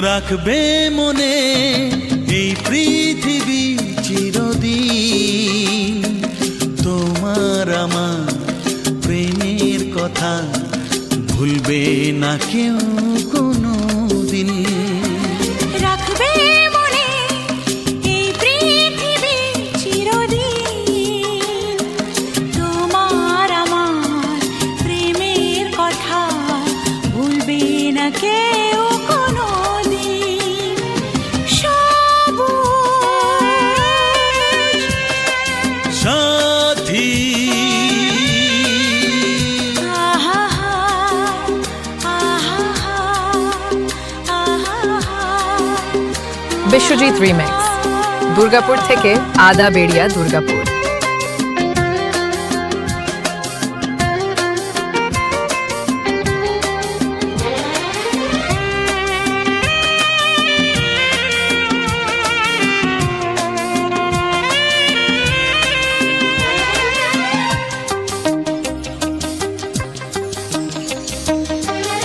রাখবে মনে এই পৃথিবী চিরদিন, তোমার আমার প্রেমের কথা ভুলবে না কেউ কোনো দিন। রাখবে মনে এই পৃথিবী চিরদিন, তোমার আমার প্রেমের কথা ভুলবে না কেউ কোনো দিন। সবুজ সাথী বিশ্বজিৎ রিমিক্স, দুর্গাপুর থেকে আদা বেড়িয়া দুর্গাপুর।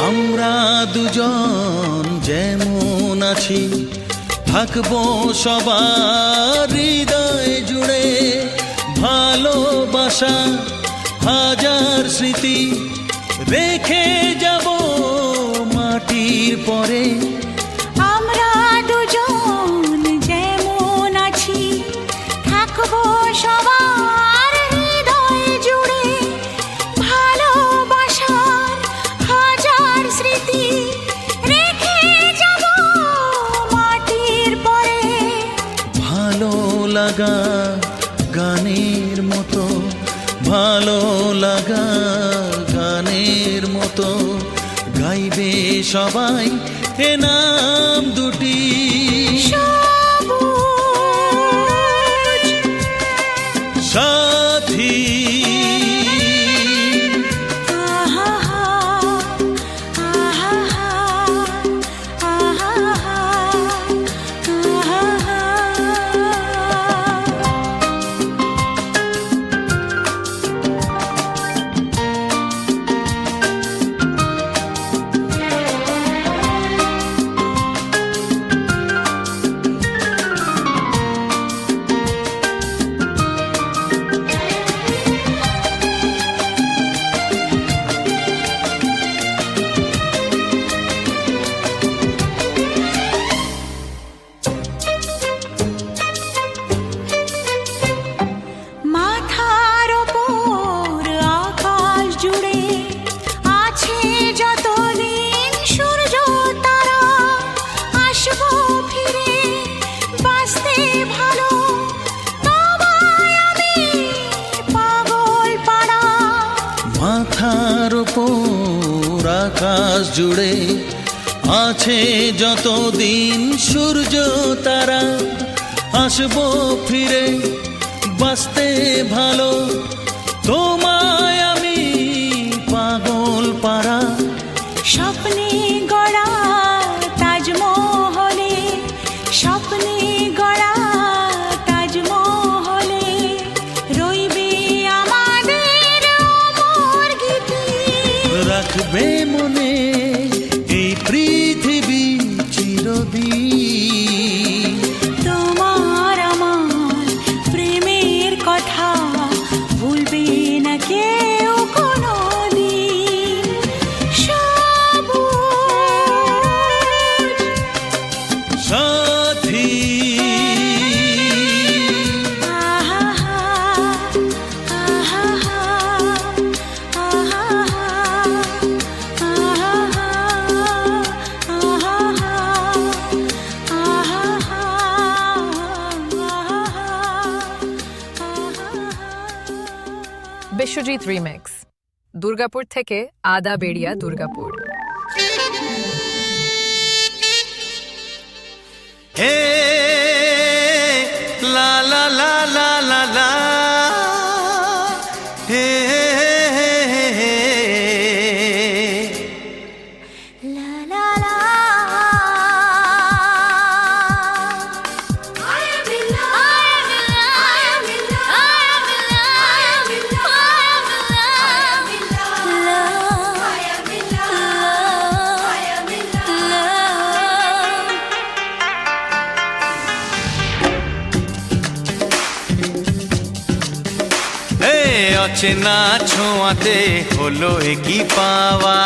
আমরা দুজন যেমন আছি, থাকবো সবার হৃদয় জুড়ে, ভালোবাসা হাজার স্মৃতি রেখে যাব মাটির পরে। আমরা দুজন যেমন আছি, থাকবো সবার হৃদয় জুড়ে, ভালোবাসার হাজার স্মৃতি রেখে যাব মাটির পরে। ভালো লাগা গানের মতো, ভালো লাগা গানের মতো গাইবে সবাই এ নাম দুটি। সবুজ সাথী মাথার ওপর আকাশ জুড়ে আছে যতদিন সূর্য তারা, আসবো ফিরে বাঁচতে ভালো, তোমায় আমি পাগল পাড়া। মাথার ওপর আকাশ জুড়ে আছে যতদিন সূর্য তারা, আসবো ফিরে বাঁচতে ভালো, তোমায় আমি পাগল পাড়া। স্বপ্নে গড়া তাজমহলে, স্বপ্নে গড়া তাজমহলে রইবে আমাদের অমর গীতি। রাখবে মনে এই পৃথিবী চিরদিন, তোমার আমার প্রেমের কথা ভুলবে না কেউ কোনো দিন। সবুজ সাথী বিশ্বজিৎ রিমিক্স, দুর্গাপুর থেকে আদা বেড়িয়া দুর্গাপুর। হে লা লা লা লা লা লা, হে লা লা লা। I am in love, I am in love, I am in love, I am in love, I am in love, I am in love, I am in love, I am in love. অচেনা ছোঁয়াতে হলো কি পাওয়া,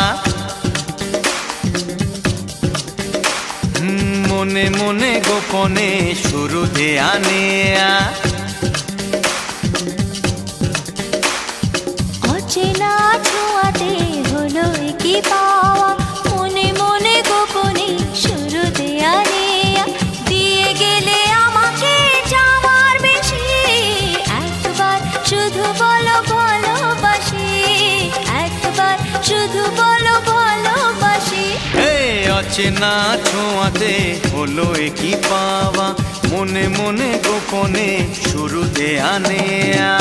মনে মনে গোপনে শুরু দেয়া নেয়া। অচেনা ছোঁয়াতে হলো কি পাওয়া, মনে মনে গোপনে শুরু দেয়া নেয়া। দিয়ে গেলে আমাকে যাওয়ার বেশি, একবার শুধু বলো ভালোবাসি, একবার শুধু বলো ভালোবাসি। অচেনা ছোঁয়াতে হলো কি পাওয়া, মনে মনে গোপনে শুরু দেয়া নেয়া।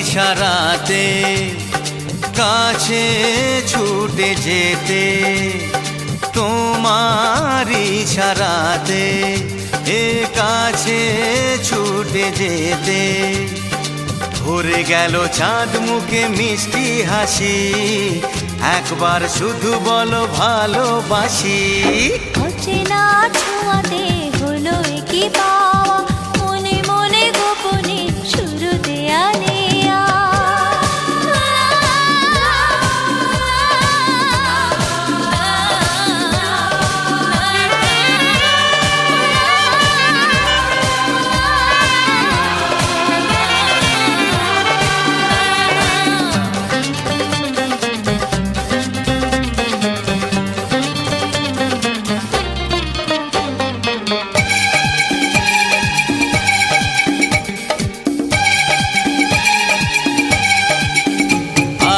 ইশারাতে কাছে ছুটে যেতে, তোমার ইশারাতে কাছে ছুটে যেতে। ভরে গেল চাঁদ মুখে মিষ্টি হাসি, একবার শুধু বলো ভালোবাসি। অচেনা ছোঁয়াতে হলো কি পাওয়া, মনে মনে গোপনে শুরু দেয়া নেয়া।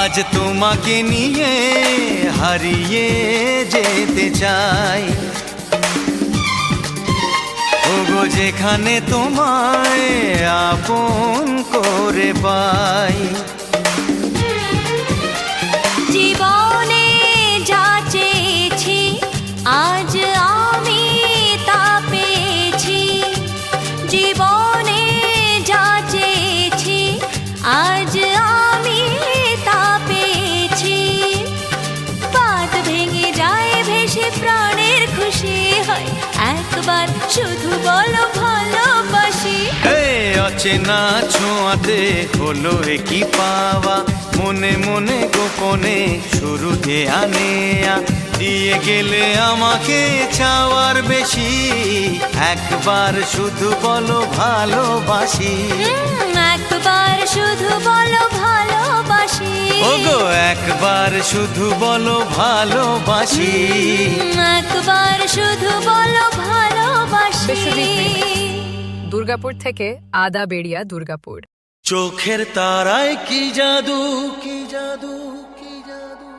আজ তোমাকে নিয়ে হারিয়ে যেতে চাই, ওগো যেখানে তোমায় আপন করে পাই। জীবনে যা চেয়েছি আজ আমি তা পেয়েছি, জীবনে যা চেয়েছি আজ আমি তা পেয়েছি। বাদ ভেঙে যায় ভেসে প্রাণের খুশি হয়, একবার শুধু বলো ভালোবাসি। অচেনা ছোঁয়াতে হলো কি পাওয়া, মনে মনে গোপনে শুরু দেয়া নেয়া। দিয়ে গেলে আমাকে চাওয়ার বেশি, একবার শুধু বলো ভালোবাসি। একবার শুধু বলো ভালোবাসি, ওগো একবার শুধু বলো ভালোবাসি। একবার শুধু বলো ভালোবাসি। দুর্গাপুর থেকে আদা বেড়িয়া, দুর্গাপুর। চোখের তারায় কি জাদু, কি জাদু, কি জাদু,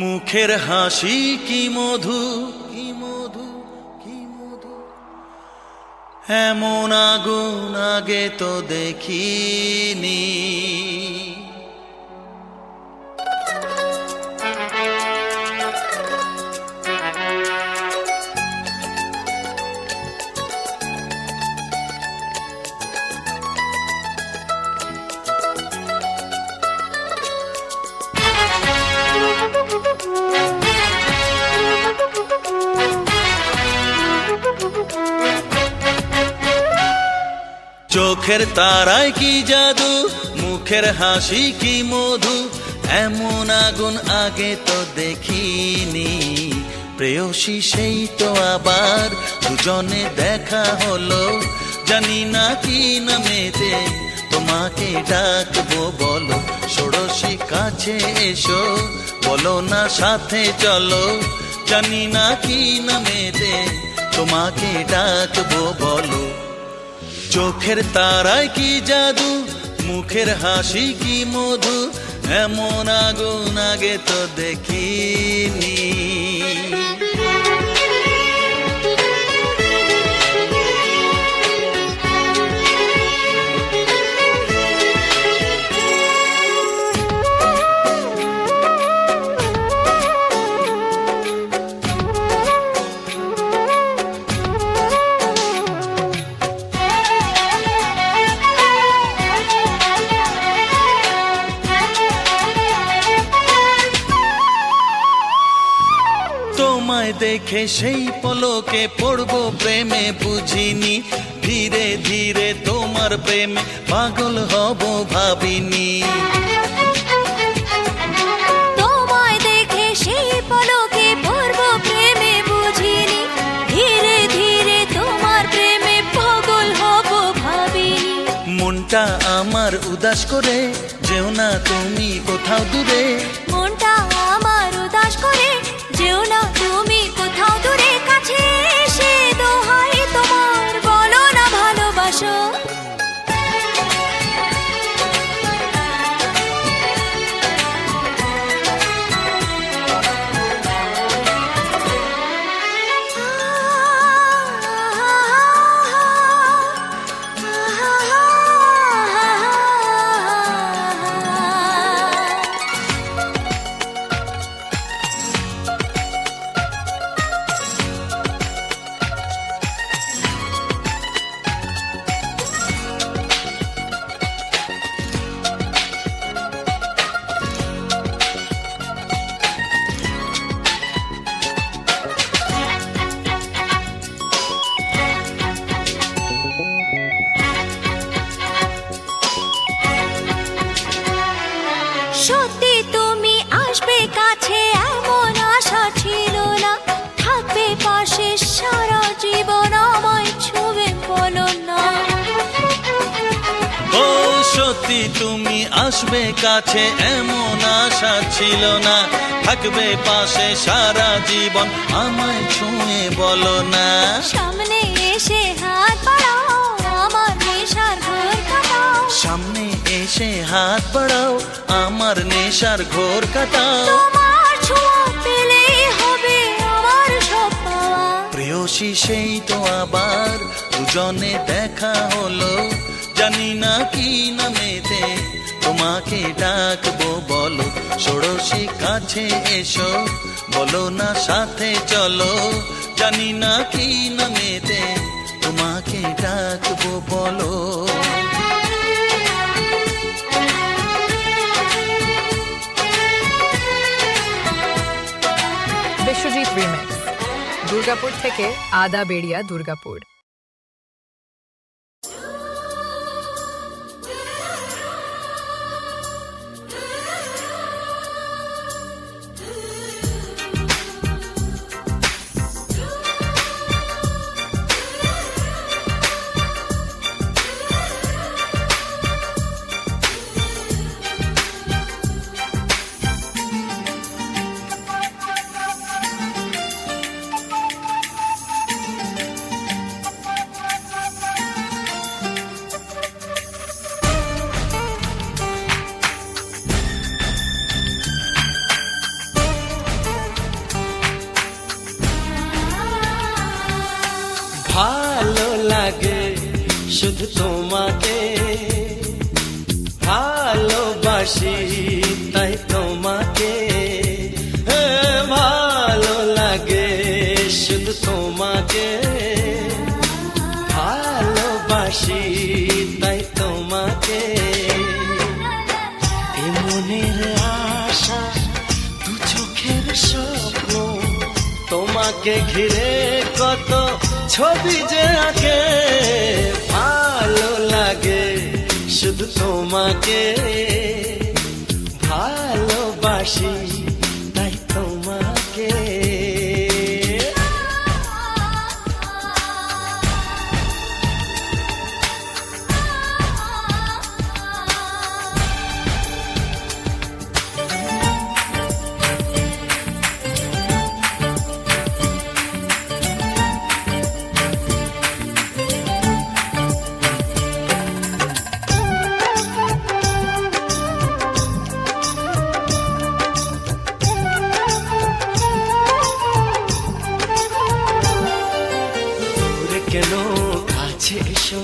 মুখের হাসি কি মধু, কি মধু, কি মধু। এমন আগুন আগে তো দেখিনি। চোখের তারায় কি জাদু, মুখের হাসি কি মধু, এমন আগুন আগে তো দেখিনি। প্রেয়সী সেই তো আবার দুজনে দেখা হলো, জানি না কি নামেতে তোমাকে ডাকবো বলো। ষোড়শী কাছে এসো, বলো না সাথে চলো, জানি না কি নামেতে তোমাকে ডাকবো বলো। চোখের তারায় কি জাদু, মুখের হাসি কি মধু, এমন আগুন আগে তো দেখিনি। তোমায় দেখে সেই পলকে পড়বো প্রেমে বুঝিনি, ধীরে ধীরে তোমার প্রেমে পাগল হব ভাবিনি। তোমায় দেখে সেই পলকে পড়বো প্রেমে বুঝিনি, ধীরে ধীরে তোমার প্রেমে পাগল হব ভাবিনি। মনটা আমার উদাস করে যেও না তুমি কোথাও দূরে, মনটা আমার উদাস করে যেও না তুমি কোথাও দূরে, কাছে এসে দোহাই তোমার বলো না ভালোবাসো। সত্যি তুমি আসবে কাছে এমন আশা ছিল না, থাকবে পাশে সারা জীবন আমায় ছুঁবে বলো না। ও সত্যি তুমি আসবে কাছে এমন আশা ছিল না, থাকবে পাশে সারা জীবন আমায় ছুঁয়ে বলো না। সামনে এসে হাত বাড়াও আমার নেশার ঘোর কাটাও, সামনে এসে হাত বাড়াও আমার নেশার ঘোর কাটাও। তোমার ছোঁয়া পেলেই হবে আমার সব পাওয়া। প্রেয়সী সেই তো আবার দুজনে দেখা হলো, জানি না কি নামেতে তোমাকে ডাকবো বলো। ষোড়শী কাছে এসো, বলো না সাথে চলো, জানি না কি নামেতে তোমাকে ডাকবো বলো। বিশ্বজিৎ রিমিক্স, দুর্গাপুর থেকে আদা বেড়িয়া দুর্গাপুর। ভালো লাগে শুধু তোমাকে, ভালোবাসি তাই তোমাকে। ভালো লাগে শুধু তোমাকে, ভালোবাসি তাই তোমাকে। এ মনের আশা দু চোখের স্বপ্ন, তোমাকে ঘিরে কত ছবি যে আঁকে। ভালো লাগে শুধু তোমাকে ভালোবাসি তাই তোমাকে। দূরে কেন কাছে এসো,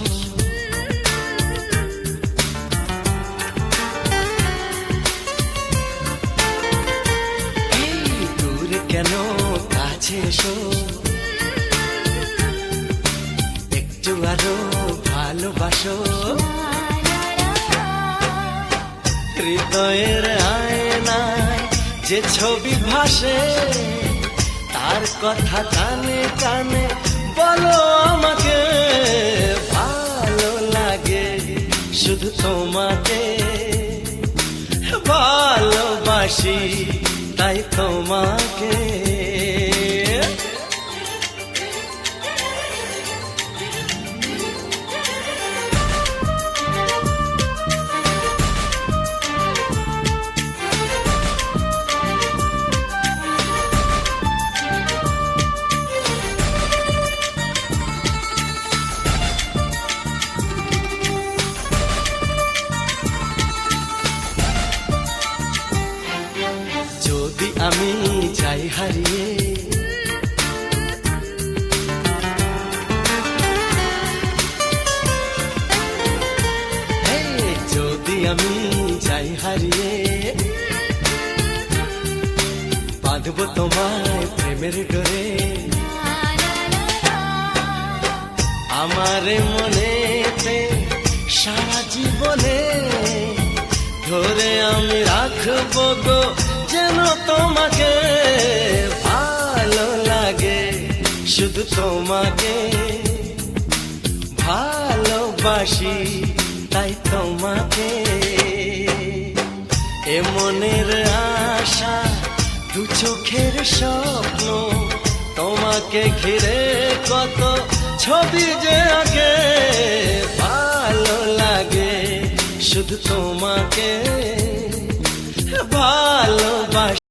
এই দূরে কেন কাছে এসো, একটু আরো ভালোবাসো। হৃদয়ের আয়নায় যে ছবি ভাসে তার কথা কানে কানে বলো আমাকে। ভালো লাগে শুধু তোমাকে, ভালোবাসি তাই তোমাকে। যদি আমি যাই হারিয়ে, যদি আমি যাই হারিয়ে, বাঁধবো তোমায় প্রেমের ডোরে। আমার মনেতে সারা জীবনে ধরে আমি রাখবো গো যেন তোমাকে। ভালো লাগে শুধু তোমাকে, ভালোবাসি তাই তোমাকে। এ মনের আশা দু চোখের স্বপ্ন, তোমাকে ঘিরে কত ছবি যে আগে। ভালো লাগে শুধু তোমাকে, ভালোবাসি।